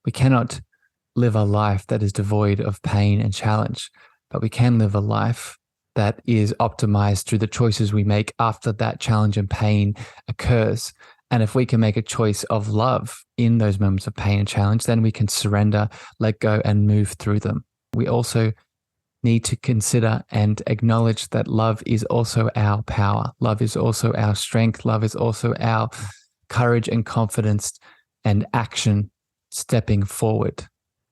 We cannot live a life that is devoid of pain and challenge, but we can live a life that is optimized through the choices we make after that challenge and pain occurs. And if we can make a choice of love in those moments of pain and challenge, then we can surrender, let go, and move through them. We also need to consider and acknowledge that love is also our power. Love is also our strength. Love is also our courage and confidence and action stepping forward.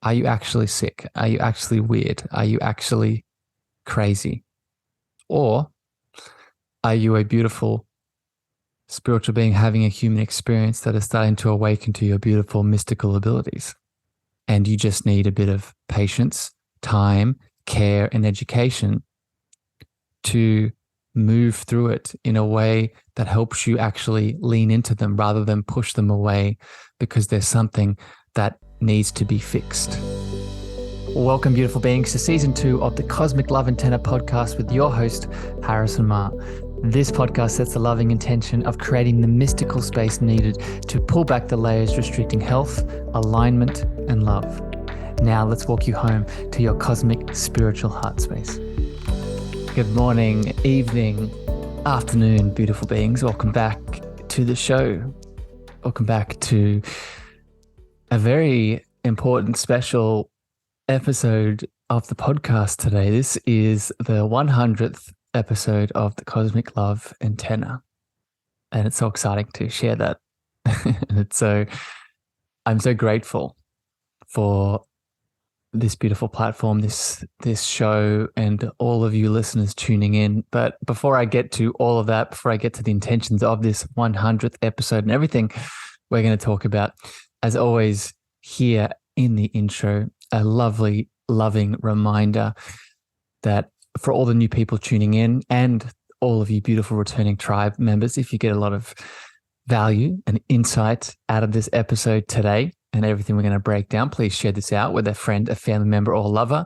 Are you actually sick? Are you actually weird? Are you actually crazy? Or are you a beautiful spiritual being having a human experience that is starting to awaken to your beautiful mystical abilities? And you just need a bit of patience, time, care, and education to move through it in a way that helps you actually lean into them rather than push them away because there's something that needs to be fixed. Welcome, beautiful beings, to season 2 of the Cosmic Love Antenna podcast with your host, Harrison Ma. This podcast sets the loving intention of creating the mystical space needed to pull back the layers restricting health, alignment, and love. Now let's walk you home to your cosmic spiritual heart space. Good morning, evening, afternoon, beautiful beings. Welcome back to the show. Welcome back to a very important, special episode of the podcast today. This is the 100th episode of the Cosmic Love Antenna. And it's so exciting to share that. I'm so grateful for this beautiful platform, this show, and all of you listeners tuning in. But before I get to all of that, before I get to the intentions of this 100th episode and everything we're going to talk about, as always, here in the intro, a lovely, loving reminder that for all the new people tuning in and all of you beautiful returning tribe members, if you get a lot of value and insight out of this episode today and everything we're going to break down, please share this out with a friend, a family member, or lover.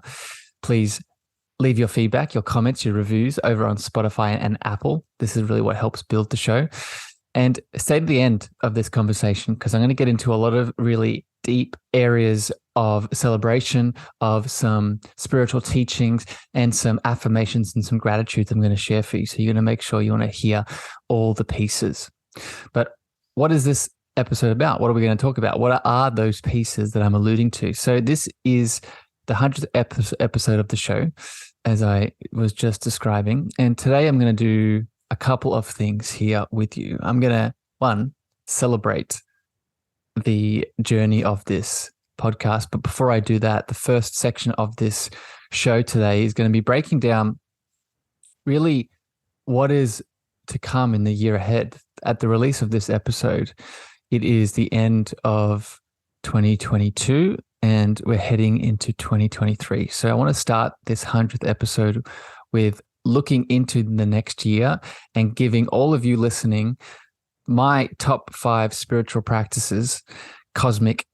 Please leave your feedback, your comments, your reviews over on Spotify and Apple. This is really what helps build the show. And stay to the end of this conversation because I'm going to get into a lot of really deep areas of celebration, of some spiritual teachings and some affirmations and some gratitude I'm going to share for you. So you're going to make sure you want to hear all the pieces. But what is this episode about? What are we going to talk about? What are those pieces that I'm alluding to? So this is the 100th episode of the show, as I was just describing. And today I'm going to do a couple of things here with you. I'm going to, one, celebrate the journey of this podcast. But before I do that, the first section of this show today is going to be breaking down really what is to come in the year ahead. At the release of this episode, it is the end of 2022 and we're heading into 2023. So I want to start this 100th episode with looking into the next year and giving all of you listening my top 5 spiritual practices, cosmic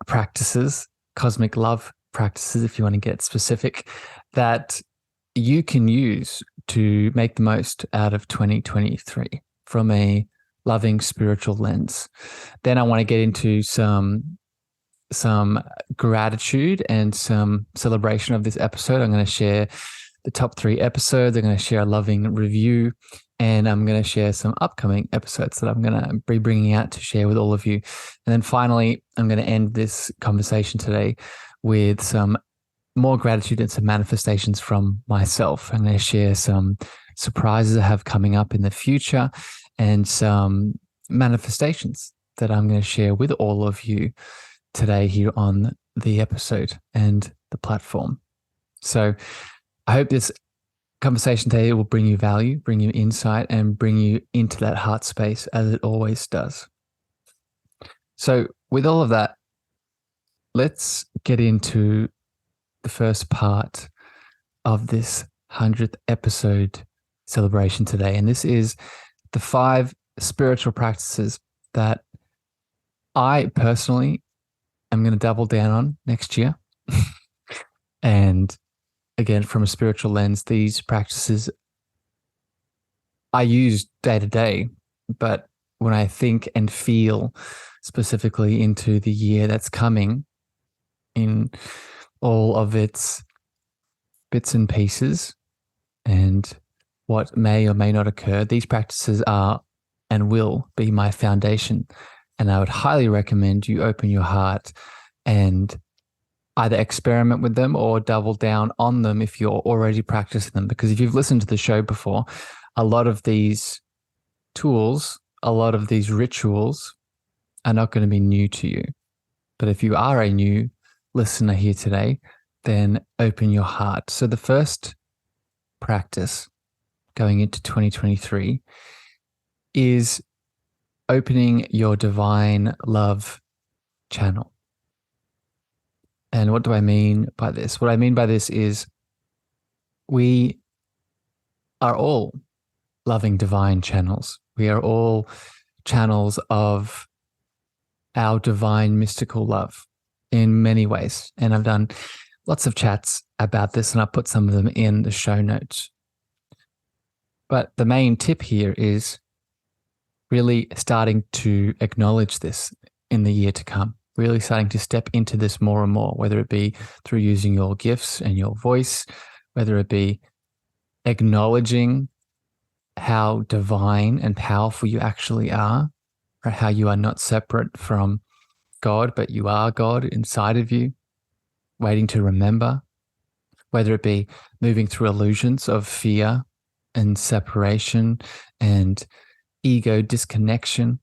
love practices, if you want to get specific, that you can use to make the most out of 2023 from a loving spiritual lens. Then I want to get into some gratitude and some celebration of this episode. I'm going to share the top 3 episodes. I'm going to share a loving review, and I'm going to share some upcoming episodes that I'm going to be bringing out to share with all of you. And then finally, I'm going to end this conversation today with some more gratitude and some manifestations from myself. I'm going to share some surprises I have coming up in the future and some manifestations that I'm going to share with all of you today here on the episode and the platform. So I hope this conversation today will bring you value, bring you insight, and bring you into that heart space as it always does. So with all of that, let's get into the first part of this 100th episode celebration today. And this is the 5 spiritual practices that I personally am going to double down on next year. And again, from a spiritual lens, these practices I use day to day, but when I think and feel specifically into the year that's coming in all of its bits and pieces and what may or may not occur, these practices are and will be my foundation. And I would highly recommend you open your heart and either experiment with them or double down on them if you're already practicing them. Because if you've listened to the show before, a lot of these tools, a lot of these rituals are not going to be new to you. But if you are a new listener here today, then open your heart. So the first practice going into 2023 is opening your divine love channel. And what do I mean by this? What I mean by this is we are all loving divine channels. We are all channels of our divine mystical love in many ways. And I've done lots of chats about this, and I'll put some of them in the show notes. But the main tip here is really starting to acknowledge this in the year to come, really starting to step into this more and more, whether it be through using your gifts and your voice, whether it be acknowledging how divine and powerful you actually are, or how you are not separate from God, but you are God inside of you, waiting to remember, whether it be moving through illusions of fear and separation and ego disconnection,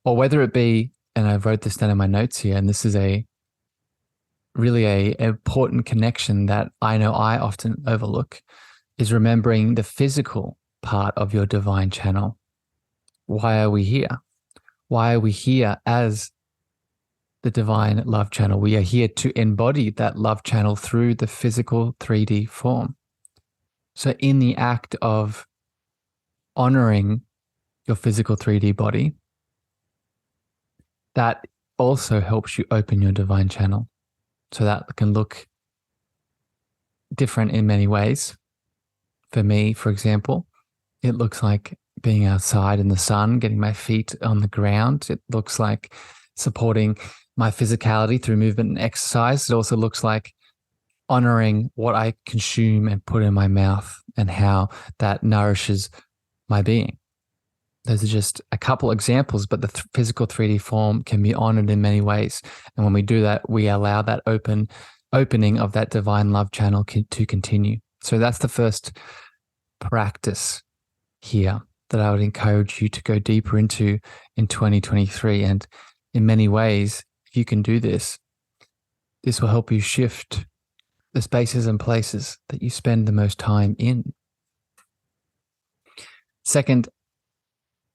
or whether it be, and I wrote this down in my notes here, and this is a important connection that I know I often overlook, is remembering the physical part of your divine channel. Why are we here? Why are we here as the divine love channel? We are here to embody that love channel through the physical 3D form. So in the act of honoring your physical 3D body, that also helps you open your divine channel. So that can look different in many ways. For me, for example, it looks like being outside in the sun, getting my feet on the ground. It looks like supporting my physicality through movement and exercise. It also looks like honoring what I consume and put in my mouth and how that nourishes my being. Those are just a couple examples, but the physical 3D form can be honored in many ways. And when we do that, we allow that opening of that divine love channel to continue. So that's the first practice here that I would encourage you to go deeper into in 2023. And in many ways, if you can do this, this will help you shift the spaces and places that you spend the most time in. Second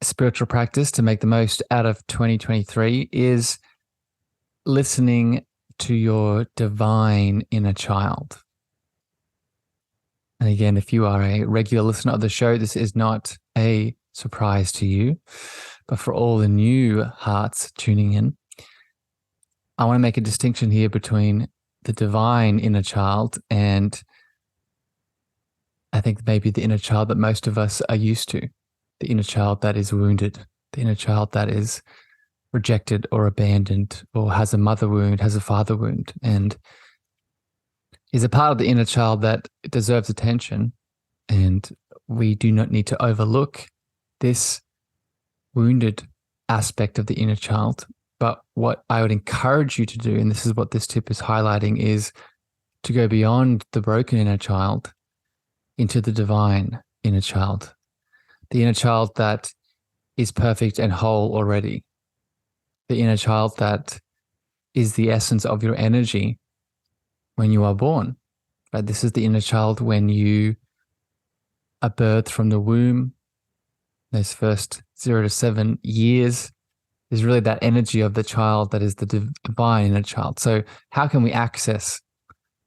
spiritual practice to make the most out of 2023 is listening to your divine inner child. And again, if you are a regular listener of the show, this is not a surprise to you. But for all the new hearts tuning in, I want to make a distinction here between the divine inner child and I think maybe the inner child that most of us are used to, the inner child that is wounded, the inner child that is rejected or abandoned or has a mother wound, has a father wound, and is a part of the inner child that deserves attention. And we do not need to overlook this wounded aspect of the inner child. But what I would encourage you to do, and this is what this tip is highlighting, is to go beyond the broken inner child into the divine inner child, the inner child that is perfect and whole already, the inner child that is the essence of your energy when you are born. Right? This is the inner child when you are birthed from the womb. Those first 0 to 7 years is really that energy of the child that is the divine inner child. So how can we access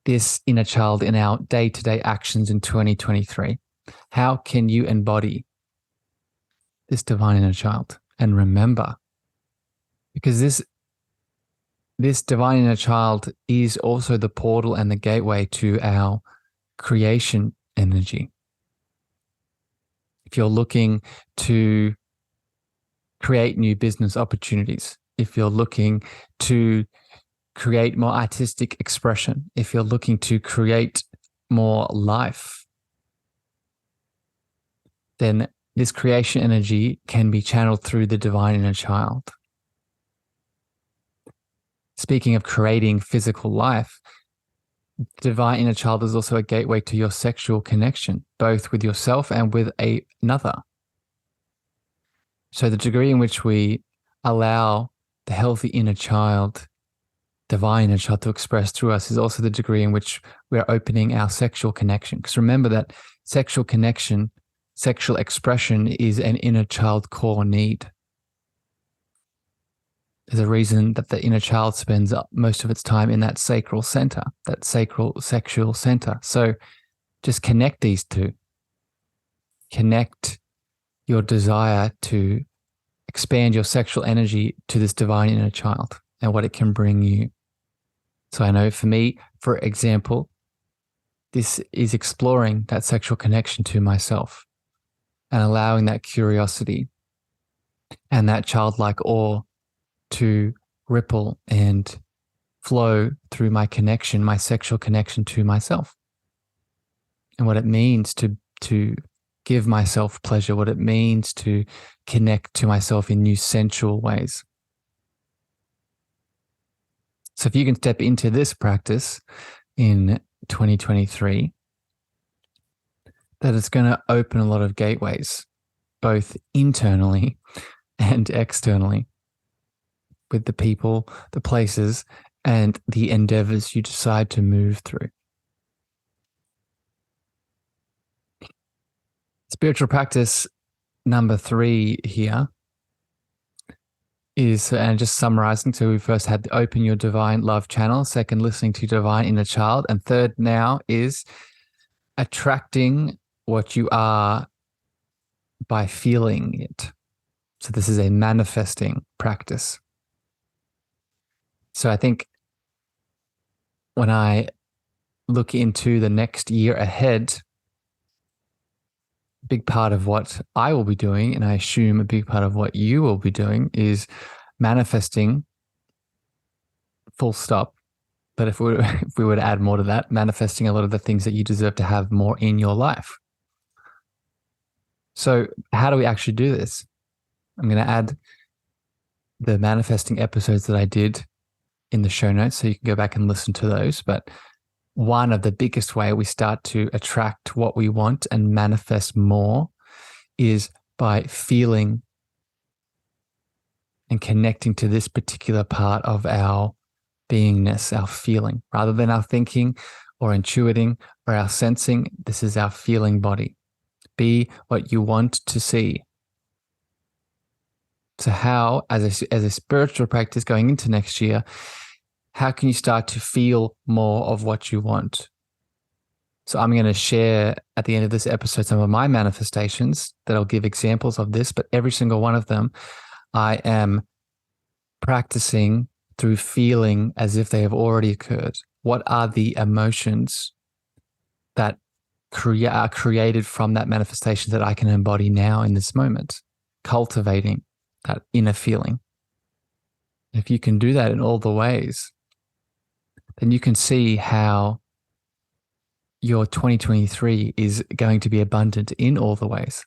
this inner child in our day-to-day actions in 2023? How can you embody this divine inner child and remember? Because this divine inner child is also the portal and the gateway to our creation energy. If you're looking to create new business opportunities, if you're looking to create more artistic expression, if you're looking to create more life, then this creation energy can be channeled through the divine inner child. Speaking of creating physical life, divine inner child is also a gateway to your sexual connection, both with yourself and with another. So the degree in which we allow the healthy inner child, divine inner child, to express through us is also the degree in which we're opening our sexual connection. Because remember that sexual connection, sexual expression is an inner child core need. There's a reason that the inner child spends most of its time in that sacral center, that sacral sexual center. So just connect these two. Connect your desire to expand your sexual energy to this divine inner child and what it can bring you. So I know for me, for example, this is exploring that sexual connection to myself and allowing that curiosity and that childlike awe to ripple and flow through my connection, my sexual connection to myself, and what it means to give myself pleasure, what it means to connect to myself in new sensual ways. So if you can step into this practice in 2023, that it's going to open a lot of gateways, both internally and externally, with the people, the places, and the endeavors you decide to move through. Spiritual practice number 3 here is, and just summarizing, so we first had the open your divine love channel, second, listening to divine inner child, and third now is attracting what you are by feeling it. So this is a manifesting practice. So I think when I look into the next year ahead, a big part of what I will be doing, and I assume a big part of what you will be doing, is manifesting, full stop. But if we were to add more to that, manifesting a lot of the things that you deserve to have more in your life. So how do we actually do this? I'm going to add the manifesting episodes that I did in the show notes, so you can go back and listen to those. But one of the biggest way we start to attract what we want and manifest more is by feeling and connecting to this particular part of our beingness, our feeling, rather than our thinking or intuiting or our sensing. This is our feeling body. Be what you want to see. So how, as a spiritual practice going into next year, how can you start to feel more of what you want? So I'm going to share at the end of this episode some of my manifestations that I'll give examples of this, but every single one of them I am practicing through feeling as if they have already occurred. What are the emotions that are created from that manifestation that I can embody now in this moment? Cultivating that inner feeling. If you can do that in all the ways, then you can see how your 2023 is going to be abundant in all the ways.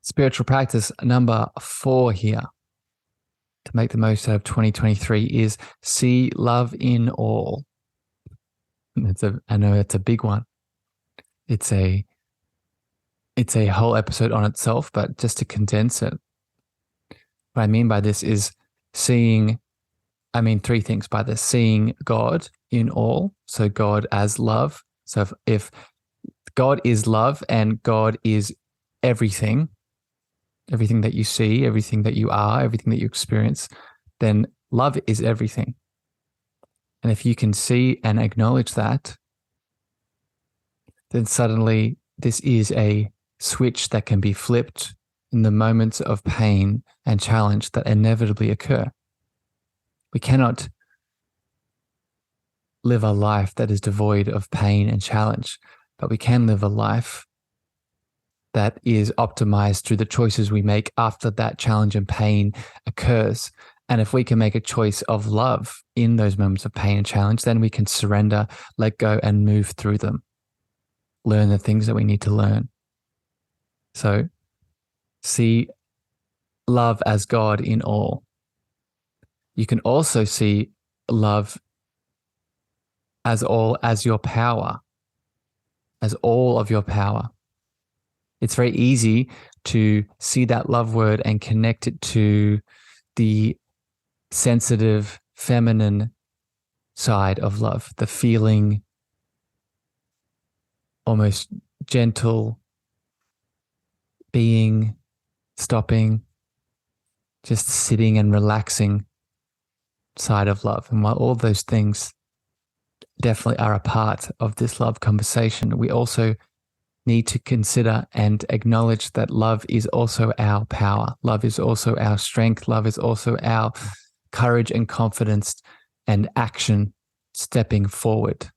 Spiritual practice number 4 here to make the most out of 2023 is see love in all. I know it's a big one. It's a whole episode on itself, but just to condense it, what I mean by this is seeing, 3 things by this: seeing God in all, so God as love. So if God is love and God is everything that you see, everything that you are, everything that you experience, then love is everything. And if you can see and acknowledge that, then suddenly this is a switch that can be flipped in the moments of pain and challenge that inevitably occur. We cannot live a life that is devoid of pain and challenge, but we can live a life that is optimized through the choices we make after that challenge and pain occurs. And if we can make a choice of love in those moments of pain and challenge, then we can surrender, let go, and move through them. Learn the things that we need to learn. So see love as God in all. You can also see love as your power, as all of your power. It's very easy to see that love word and connect it to the sensitive, feminine side of love, the feeling, almost gentle, being, stopping, just sitting and relaxing side of love. And while all those things definitely are a part of this love conversation, we also need to consider and acknowledge that love is also our power. Love is also our strength. Love is also our courage and confidence and action, stepping forward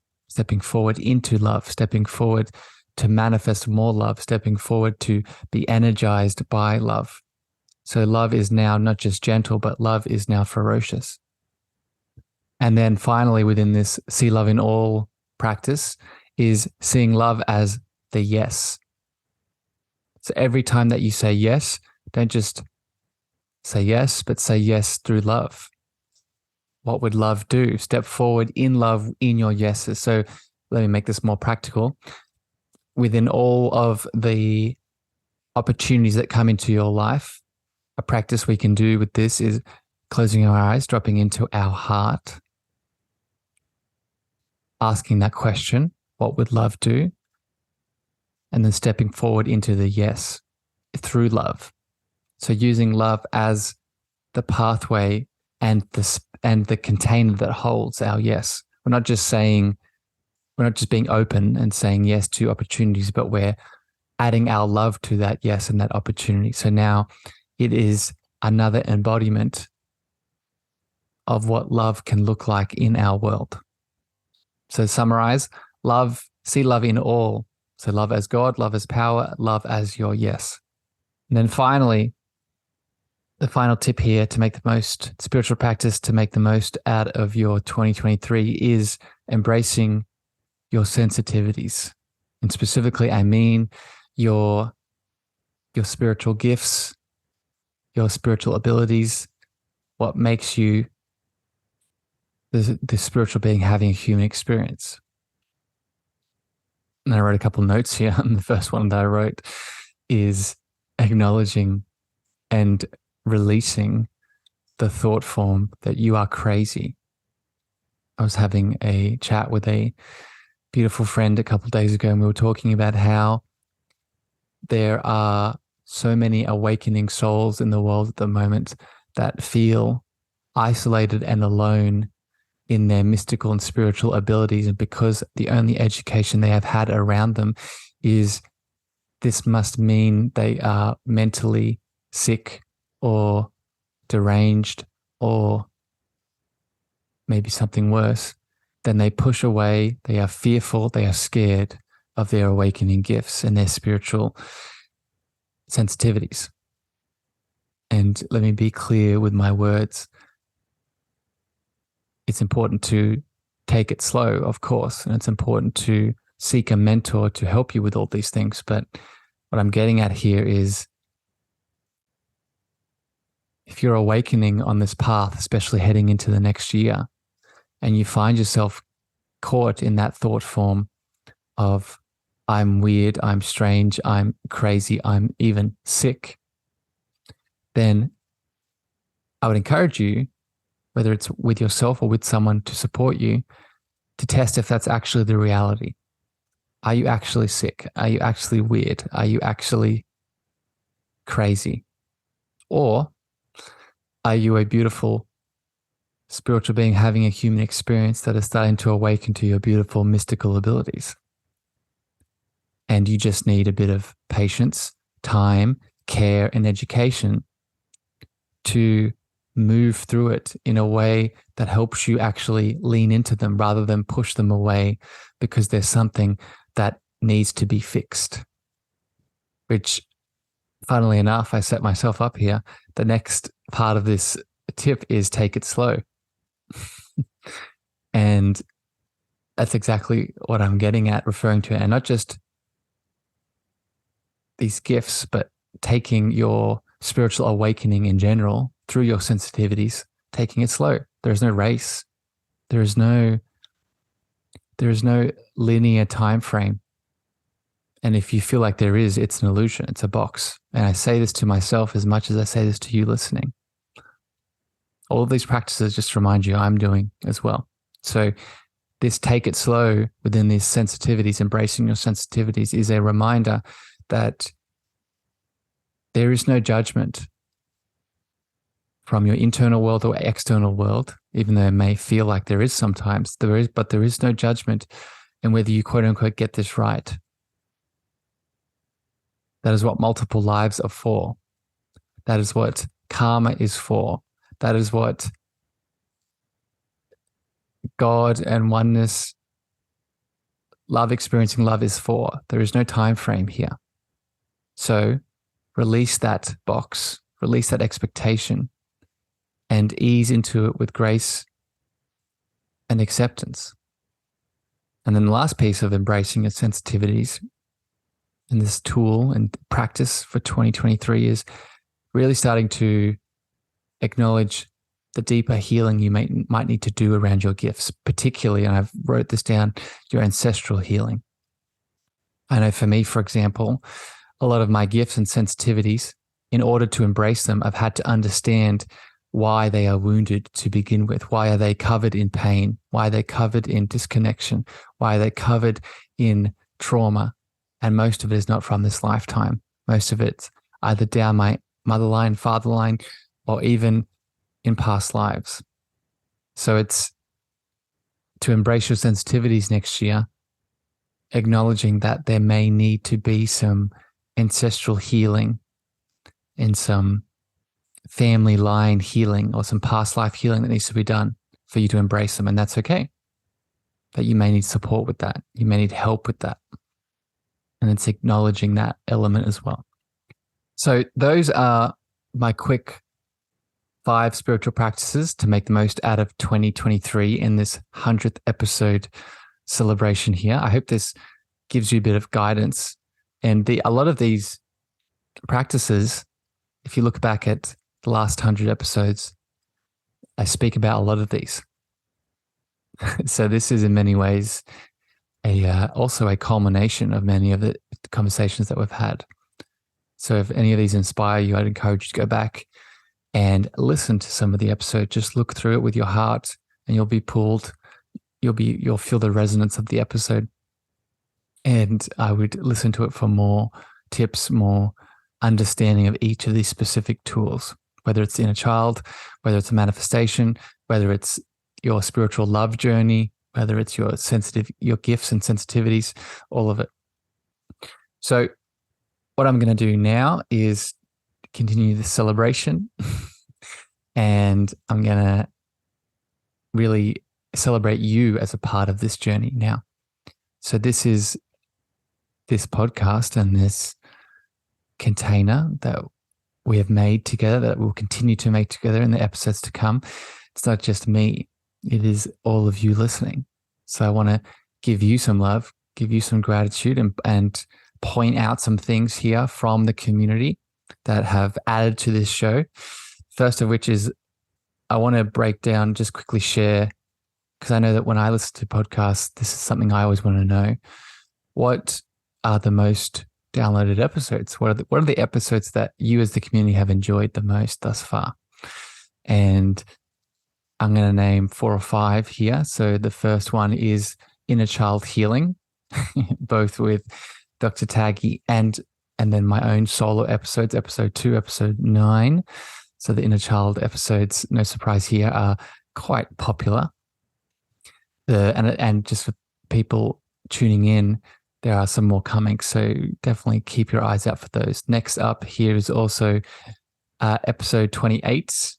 into love, stepping forward to manifest more love, stepping forward to be energized by love. So love is now not just gentle, but love is now ferocious. And then finally, within this see love in all practice is seeing love as the yes. So every time that you say yes, don't just say yes, but say yes through love. What would love do? Step forward in love in your yeses. So let me make this more practical. Within all of the opportunities that come into your life, a practice we can do with this is closing our eyes, dropping into our heart, asking that question, what would love do? And then stepping forward into the yes through love. So using love as the pathway and the container that holds our yes. We're not just being open and saying yes to opportunities, but we're adding our love to that yes and that opportunity. So now it is another embodiment of what love can look like in our world. So to summarize, see love in all. So love as God, love as power, love as your yes. And then finally, the final tip here to make the most spiritual practice, to make the most out of your 2023 is embracing your sensitivities. And specifically, I mean your spiritual gifts, your spiritual abilities, what makes you the spiritual being having a human experience. And I wrote a couple of notes here. And the first one that I wrote is acknowledging and releasing the thought form that you are crazy. I was having a chat with a beautiful friend a couple of days ago, and we were talking about how there are so many awakening souls in the world at the moment that feel isolated and alone in their mystical and spiritual abilities. And because the only education they have had around them is this must mean they are mentally sick or deranged or maybe something worse, then they push away, they are fearful, they are scared of their awakening gifts and their spiritual sensitivities. And let me be clear with my words. It's important to take it slow, of course, and it's important to seek a mentor to help you with all these things. But what I'm getting at here is if you're awakening on this path, especially heading into the next year, and you find yourself caught in that thought form of I'm weird, I'm strange, I'm crazy, I'm even sick, then I would encourage you, whether it's with yourself or with someone to support you, to test if that's actually the reality. Are you actually sick? Are you actually weird? Are you actually crazy? Or are you a beautiful spiritual being having a human experience that is starting to awaken to your beautiful mystical abilities? And you just need a bit of patience, time, care, and education to move through it in a way that helps you actually lean into them rather than push them away because there's something that needs to be fixed. which, funnily enough, I set myself up here. The next part of this tip is take it slow. And that's exactly what I'm getting at, referring to, and not just these gifts, but taking your spiritual awakening in general through your sensitivities, taking it slow. There's no race. There is no linear time frame. And if you feel like there is, it's an illusion. It's a box. And I say this to myself as much as I say this to you listening. All of these practices just remind you I'm doing as well. So this take it slow within these sensitivities, embracing your sensitivities, is a reminder that there is no judgment from your internal world or external world, even though it may feel like there is sometimes. But there is no judgment in whether you quote unquote get this right. That is what multiple lives are for. That is what karma is for. That is what God and oneness, love, experiencing love is for. There is no time frame here. So release that box, release that expectation, and ease into it with grace and acceptance. And then the last piece of embracing your sensitivities and this tool and practice for 2023 is really starting to acknowledge the deeper healing you might need to do around your gifts, particularly, and I've wrote this down, your ancestral healing. I know for me, for example, a lot of my gifts and sensitivities, in order to embrace them, I've had to understand why they are wounded to begin with. Why are they covered in pain? Why are they covered in disconnection? Why are they covered in trauma? And most of it is not from this lifetime. Most of it's either down my mother line, father line, or even in past lives. So it's to embrace your sensitivities next year, acknowledging that there may need to be some ancestral healing and some family line healing or some past life healing that needs to be done for you to embrace them. And that's okay. But you may need support with that. You may need help with that. And it's acknowledging that element as well. So those are my quick 5 spiritual practices to make the most out of 2023 in this 100th episode celebration here. I hope this gives you a bit of guidance. And a lot of these practices, if you look back at the last 100 episodes, I speak about a lot of these. So this is in many ways also a culmination of many of the conversations that we've had. So if any of these inspire you, I'd encourage you to go back and listen to some of the episode. Just look through it with your heart and you'll be pulled. You'll feel the resonance of the episode. And I would listen to it for more tips, more understanding of each of these specific tools, whether it's inner child, whether it's a manifestation, whether it's your spiritual love journey, whether it's your gifts and sensitivities, all of it. So what I'm going to do now is continue the celebration and I'm going to really celebrate you as a part of this journey now. So this is this podcast and this container that we have made together, that we'll continue to make together in the episodes to come. It's not just me, it is all of you listening. So I want to give you some love, give you some gratitude, and point out some things here from the community that have added to this show. First of which is I want to break down, just quickly share, because I know that when I listen to podcasts, this is something I always want to know. What are the most downloaded episodes? What are the episodes that you as the community have enjoyed the most thus far? And I'm going to name 4 or 5 here. So the first one is Inner Child Healing, both with Dr. Taggy and then my own solo episodes, episode 2, episode 9. So the Inner Child episodes, no surprise here, are quite popular. And just for people tuning in, there are some more coming. So definitely keep your eyes out for those. Next up here is also episode 28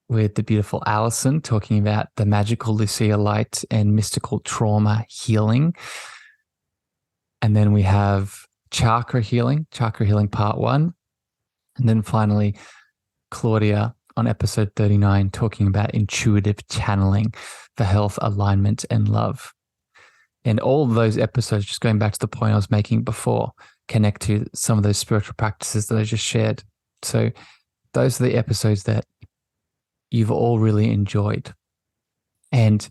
with the beautiful Alison, talking about the magical Lucia light and mystical trauma healing. And then we have chakra healing part 1. And then finally, Claudia on episode 39, talking about intuitive channeling for health, alignment, and love. And all of those episodes, just going back to the point I was making before, connect to some of those spiritual practices that I just shared. So those are the episodes that you've all really enjoyed. And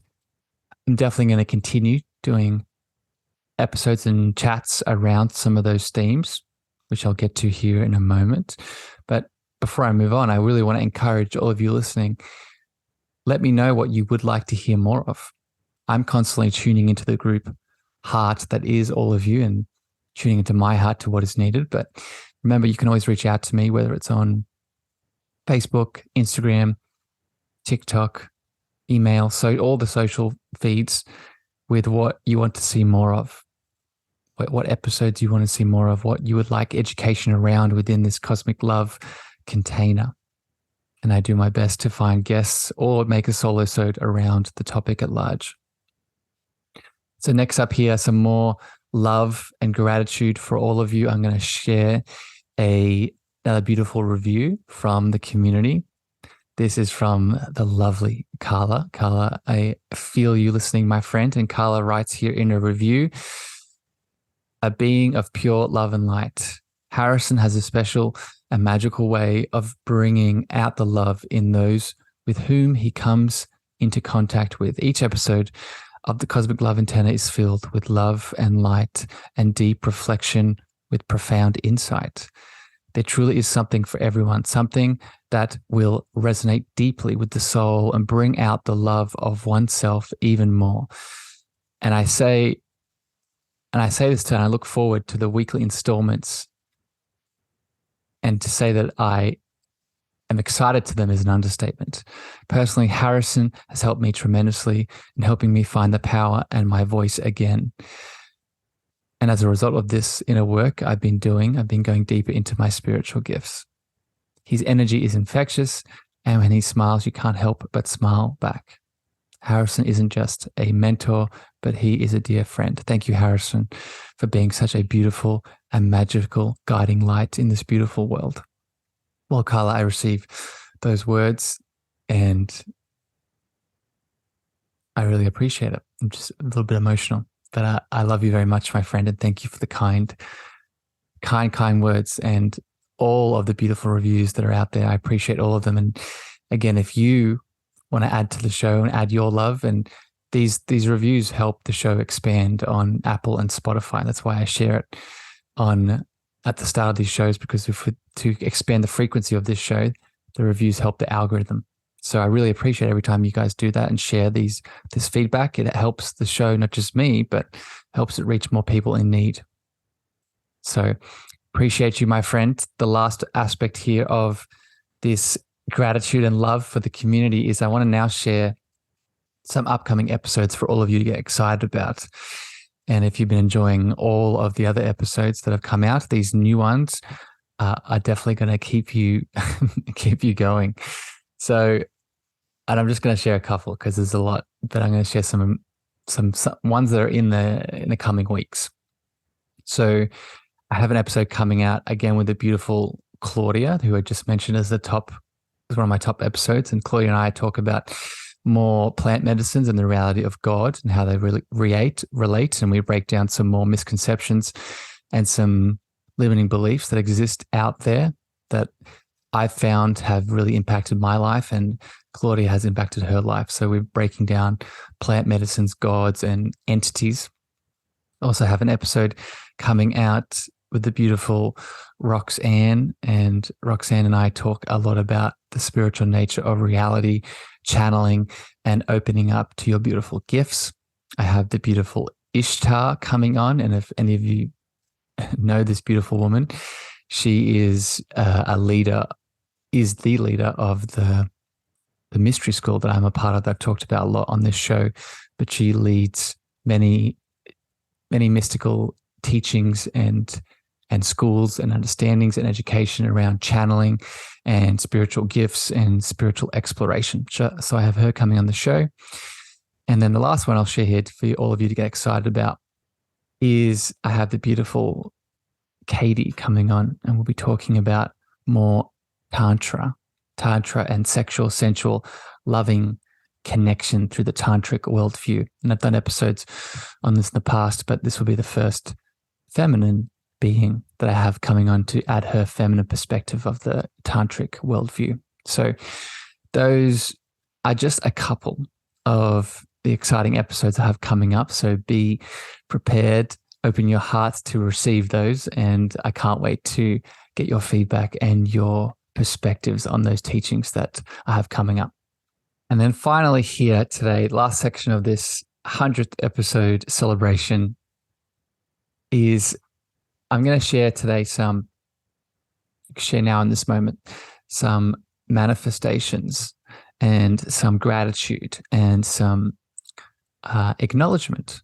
I'm definitely going to continue doing episodes and chats around some of those themes, which I'll get to here in a moment. But before I move on, I really want to encourage all of you listening, let me know what you would like to hear more of. I'm constantly tuning into the group heart that is all of you and tuning into my heart to what is needed. But remember, you can always reach out to me, whether it's on Facebook, Instagram, TikTok, email, so all the social feeds, with what you want to see more of, what episodes you want to see more of, what you would like education around within this cosmic love container. And I do my best to find guests or make a solo-sode around the topic at large. So next up here, some more love and gratitude for all of you. I'm going to share another beautiful review from the community. This is from the lovely Carla. Carla, I feel you listening, my friend. And Carla writes here in a review, a being of pure love and light. Harrison has a special and magical way of bringing out the love in those with whom he comes into contact with. Each episode of the Cosmic Love Antenna is filled with love and light and deep reflection with profound insight. There truly is something for everyone, something that will resonate deeply with the soul and bring out the love of oneself even more. And I say this and I look forward to the weekly installments. And to say that I am excited to them is an understatement. Personally, Harrison has helped me tremendously in helping me find the power and my voice again. And as a result of this inner work I've been going deeper into my spiritual gifts. His energy is infectious, and when he smiles, you can't help but smile back. Harrison isn't just a mentor, but he is a dear friend. Thank you, Harrison, for being such a beautiful and magical guiding light in this beautiful world. Well, Carla, I receive those words and I really appreciate it. I'm just a little bit emotional, but I love you very much, my friend, and thank you for the kind words and all of the beautiful reviews that are out there. I appreciate all of them. And again, if you want to add to the show and add your love, and these reviews help the show expand on Apple and Spotify. That's why I share it at the start of these shows, because to expand the frequency of this show, the reviews help the algorithm. So I really appreciate every time you guys do that and share this feedback. It helps the show, not just me, but helps it reach more people in need. So appreciate you, my friend. The last aspect here of this gratitude and love for the community is I want to now share some upcoming episodes for all of you to get excited about. And if you've been enjoying all of the other episodes that have come out, these new ones are definitely going to keep you going. So, and I'm just going to share a couple because there's a lot, but I'm going to share some ones that are in the coming weeks. So I have an episode coming out again with the beautiful Claudia, who I just mentioned as one of my top episodes. And Claudia and I talk about more plant medicines and the reality of God and how they really relate. And we break down some more misconceptions and some limiting beliefs that exist out there that I've found have really impacted my life, and Claudia has impacted her life. So we're breaking down plant medicines, gods, and entities. Also have an episode coming out with the beautiful Roxanne, and Roxanne and I talk a lot about the spiritual nature of reality, channeling, and opening up to your beautiful gifts. I have the beautiful Ishtar coming on, and if any of you know this beautiful woman, she is the leader of the mystery school that I'm a part of that I've talked about a lot on this show, but she leads many mystical teachings and schools and understandings and education around channeling and spiritual gifts and spiritual exploration. So I have her coming on the show. And then the last one I'll share here for all of you to get excited about is I have the beautiful Katie coming on, and we'll be talking about more tantra and sexual, sensual, loving connection through the tantric worldview. And I've done episodes on this in the past, but this will be the first feminine being that I have coming on to add her feminine perspective of the tantric worldview. So those are just a couple of the exciting episodes I have coming up. So be prepared, open your hearts to receive those. And I can't wait to get your feedback and your perspectives on those teachings that I have coming up. And then finally here today, last section of this 100th episode celebration is I'm going to share today share now in this moment, some manifestations and some gratitude and some acknowledgement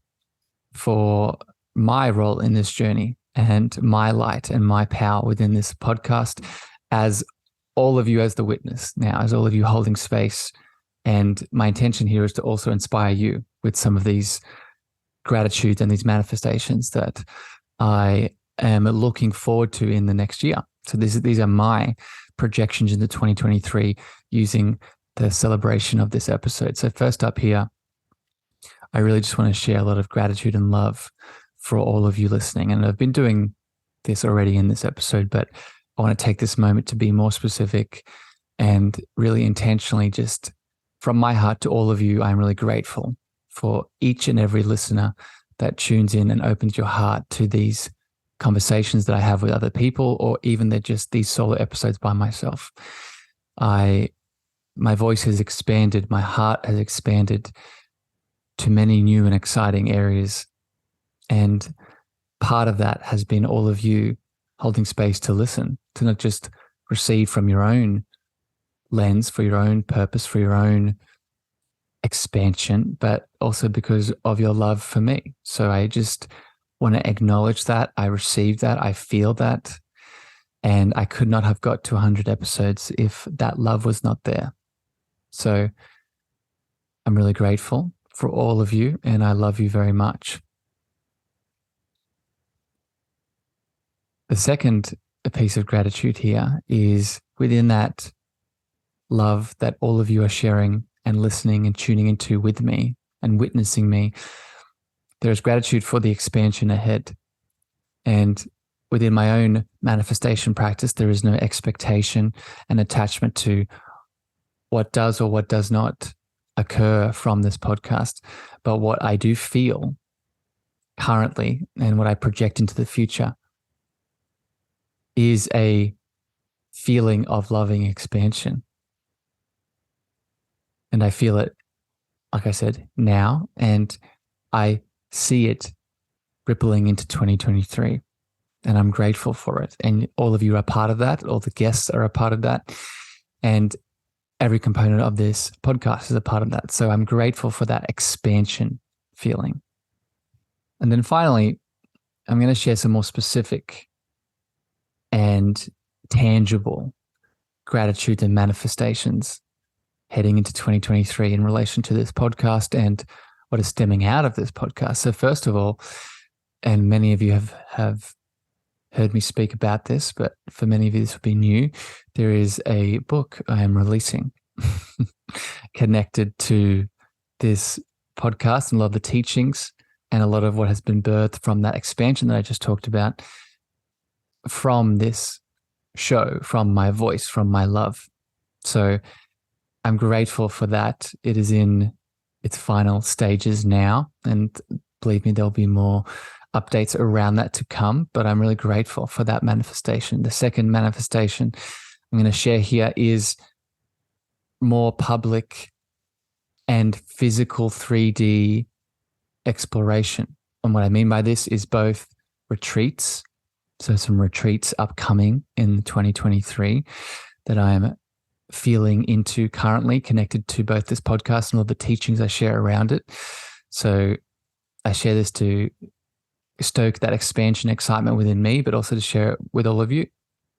for my role in this journey and my light and my power within this podcast, as all of you as the witness now, as all of you holding space. And my intention here is to also inspire you with some of these gratitudes and these manifestations that I am looking forward to in the next year. So these are my projections into 2023 using the celebration of this episode. So first up here, I really just want to share a lot of gratitude and love for all of you listening. And I've been doing this already in this episode, but I want to take this moment to be more specific and really intentionally, just from my heart to all of you, I'm really grateful for each and every listener that tunes in and opens your heart to these conversations that I have with other people, or even they're just these solo episodes by myself. My voice has expanded, my heart has expanded to many new and exciting areas. And part of that has been all of you holding space to listen, to not just receive from your own lens, for your own purpose, for your own expansion, but also because of your love for me. So I just want to acknowledge that. I receive that. I feel that. And I could not have got to 100 episodes if that love was not there. So I'm really grateful for all of you, and I love you very much. The second piece of gratitude here is within that love that all of you are sharing and listening and tuning into with me and witnessing me. There is gratitude for the expansion ahead. And within my own manifestation practice, there is no expectation and attachment to what does or what does not occur from this podcast. But what I do feel currently and what I project into the future is a feeling of loving expansion. And I feel it, like I said, now, and I see it rippling into 2023. And I'm grateful for it. And all of you are part of that. All the guests are a part of that. And every component of this podcast is a part of that. So I'm grateful for that expansion feeling. And then finally, I'm going to share some more specific and tangible gratitude and manifestations heading into 2023 in relation to this podcast and what is stemming out of this podcast. So first of all, and many of you have heard me speak about this, but for many of you this will be new, there is a book I am releasing connected to this podcast and a lot of the teachings and a lot of what has been birthed from that expansion that I just talked about from this show, from my voice, from my love. So I'm grateful for that. It is in its final stages now, and believe me, there'll be more updates around that to come, but I'm really grateful for that manifestation. The second manifestation I'm going to share here is more public and physical 3D exploration. And what I mean by this is both retreats, so some retreats upcoming in 2023 that I'm feeling into currently, connected to both this podcast and all the teachings I share around it. So I share this to stoke that expansion excitement within me, but also to share it with all of you.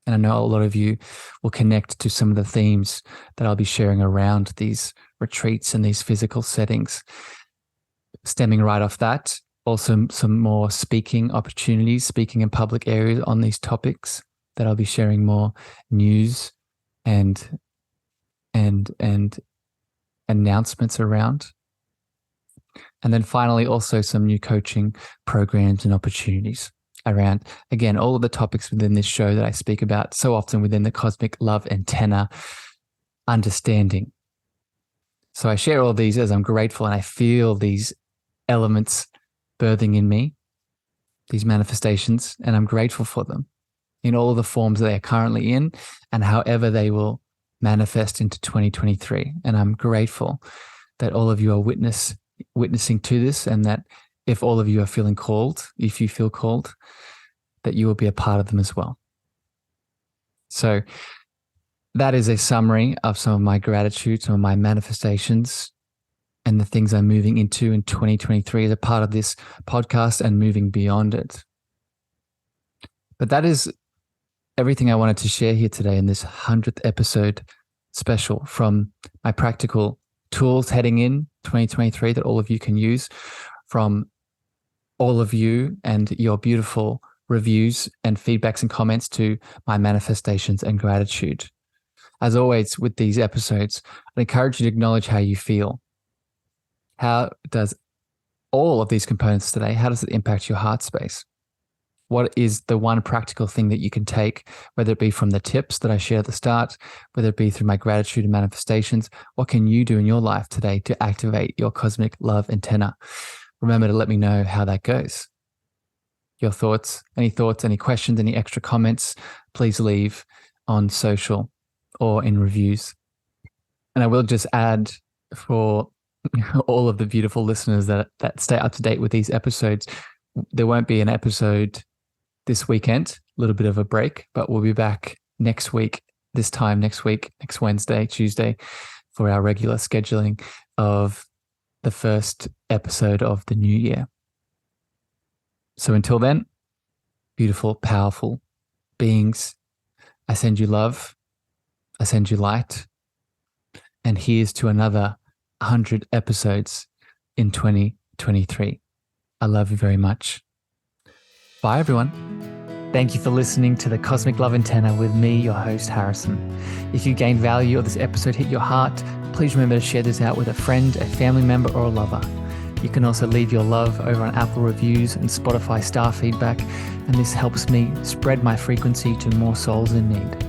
And I know a lot of you will connect to some of the themes that I'll be sharing around these retreats and these physical settings. Stemming right off that, Also, some more speaking opportunities, speaking in public areas on these topics that I'll be sharing more news and announcements around. And then finally, also some new coaching programs and opportunities around, again, all of the topics within this show that I speak about so often within the cosmic love antenna understanding. So I share all these as I'm grateful and I feel these elements birthing in me, these manifestations, and I'm grateful for them in all of the forms they are currently in and however they will manifest into 2023. And I'm grateful that all of you are witnessing to this, and that if all of you are feeling called, if you feel called, that you will be a part of them as well. So that is a summary of some of my gratitude, some of my manifestations, and the things I'm moving into in 2023 as a part of this podcast and moving beyond it. But that is everything I wanted to share here today in this 100th episode special, from my practical tools heading in 2023 that all of you can use, from all of you and your beautiful reviews and feedbacks and comments, to my manifestations and gratitude. As always with these episodes, I encourage you to acknowledge how you feel. How does all of these components today, how does it impact your heart space? What is the one practical thing that you can take, whether it be from the tips that I shared at the start, whether it be through my gratitude and manifestations? What can you do in your life today to activate your cosmic love antenna? Remember to let me know how that goes. Your thoughts, any questions, any extra comments, please leave on social or in reviews. And I will just add, for all of the beautiful listeners that stay up to date with these episodes, there won't be an episode this weekend, a little bit of a break, but we'll be back next week, this time next week, next Wednesday, Tuesday, for our regular scheduling of the first episode of the new year. So until then, beautiful, powerful beings, I send you love, I send you light, and here's to another 100 episodes in 2023. I love you very much. Bye, everyone. Thank you for listening to the Cosmic Love Antenna with me, your host, Harrison. If you gained value or this episode hit your heart, please remember to share this out with a friend, a family member, or a lover. You can also leave your love over on Apple reviews and Spotify star feedback, and this helps me spread my frequency to more souls in need.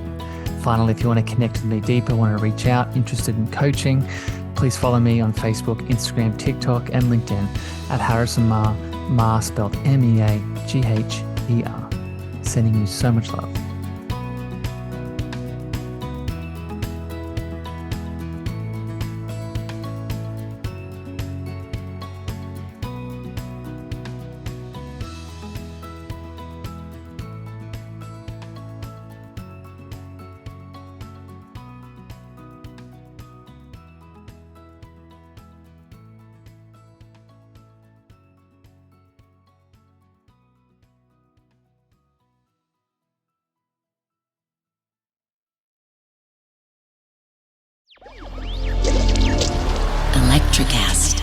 Finally, if you want to connect with me deeper, want to reach out, interested in coaching, please follow me on Facebook, Instagram, TikTok, and LinkedIn at Harrison Meagher, Meagher spelled Meagher. Sending you so much love. Electricast.